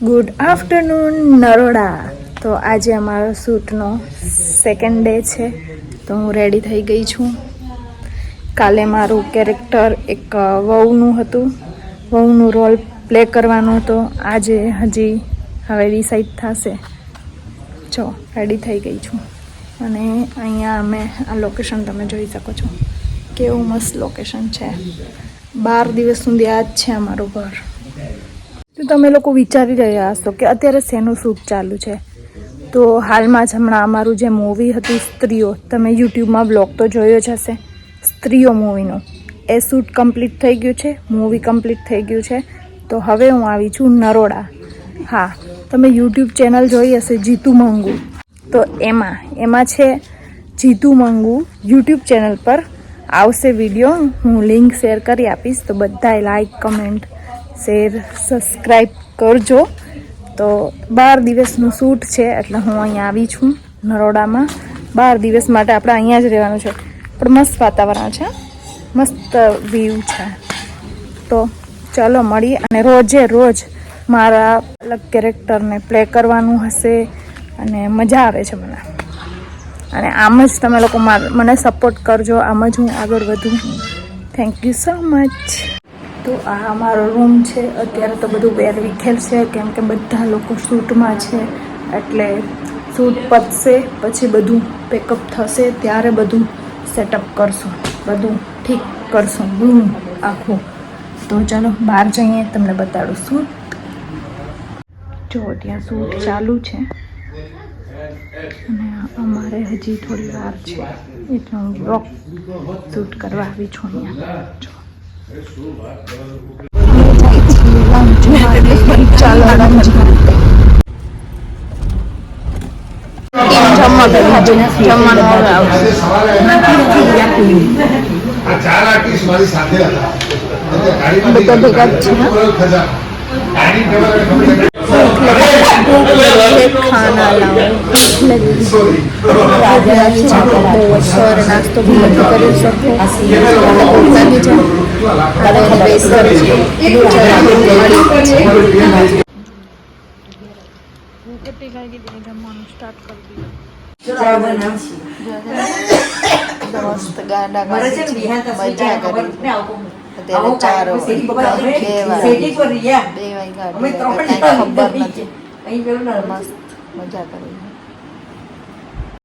Good afternoon Naroda. તો આજે અમારો શૂટનો સેકન્ડ ડે છે, તો હું રેડી થઈ ગઈ છું. કાલે મારું કેરેક્ટર એક વહુનું હતું, વહુનું રોલ પ્લે કરવાનો હતો. આજે હજી હવે ડિસાઈડ થશે. જો રેડી થઈ ગઈ છું અને અહીંયા અમે આ લોકેશન તમે જોઈ શકો છો, કેવું મસ્ત લોકેશન છે. 12 દિવસ સુધી આ જ છે અમારું ઘર. તો તમે લોકો વિચારી રહ્યા હશો કે અત્યારે શેનું શૂટ ચાલુ છે. તો હાલમાં જ હમણાં અમારું જે મૂવી હતું સ્ત્રીઓ, તમે યુટ્યુબમાં બ્લોગ તો જોયો જ હશે, સ્ત્રીઓ મૂવીનો એ શૂટ કમ્પ્લીટ થઈ ગયું છે, મૂવી કમ્પ્લીટ થઈ ગયું છે. તો હવે હું આવી છું નરોડા. હા, તમે યુટ્યુબ ચેનલ જોઈ હશે જીતુ મંગુ, તો એમાં છે જીતુ મંગુ યુટ્યુબ ચેનલ પર આવશે વિડીયો. હું લિંક શેર કરી આપીશ, તો બધાએ લાઈક, કમેન્ટ, શેર, સબસ્ક્રાઈબ કરજો. તો 12 દિવસનું શૂટ છે એટલે હું અહીંયા આવી છું નરોડામાં. 12 દિવસ માટે આપણે અહીંયા જ રહેવાનું છે. પણ મસ્ત વાતાવરણ છે, મસ્ત વ્યૂ છે. તો ચાલો મળીએ. અને રોજે રોજ મારા અલગ કેરેક્ટરને પ્લે કરવાનું હશે અને મજા આવે છે મને. અને આમ જ તમે લોકો મને સપોર્ટ કરજો, આમ જ હું આગળ વધું. Thank you so much. તો આ અમારો રૂમ છે. અત્યારે તો બધું વેરવિખેર છે કેમ કે બધા લોકો શૂટમાં છે. એટલે શૂટ પતશે પછી બધું પેકઅપ થશે, ત્યારે બધું સેટઅપ કરશું, બધું ઠીક કરશું રૂમ આખું. તો ચાલો બહાર જઈએ, તમને બતાડું શૂટ. જો ત્યાં શૂટ ચાલુ છે અને અમારે હજી થોડી વાર છે એટલે હું બ્લોગ શૂટ કરવા આવી છું અહીંયા. જો ચાલો જમવાનું હવે આવશે. બધા ભેગા જ છે. ખાના લાવો નાસ્તો બી નથી કરી શકતો. જમવાનું સ્ટાર્ટ કરી દીધું. મસ્ત ગાડા મજા કરી. અત્યારે 4 વાગ્યા, 2 વાગ્યા ખબર નથી. મસ્ત મજા કરી.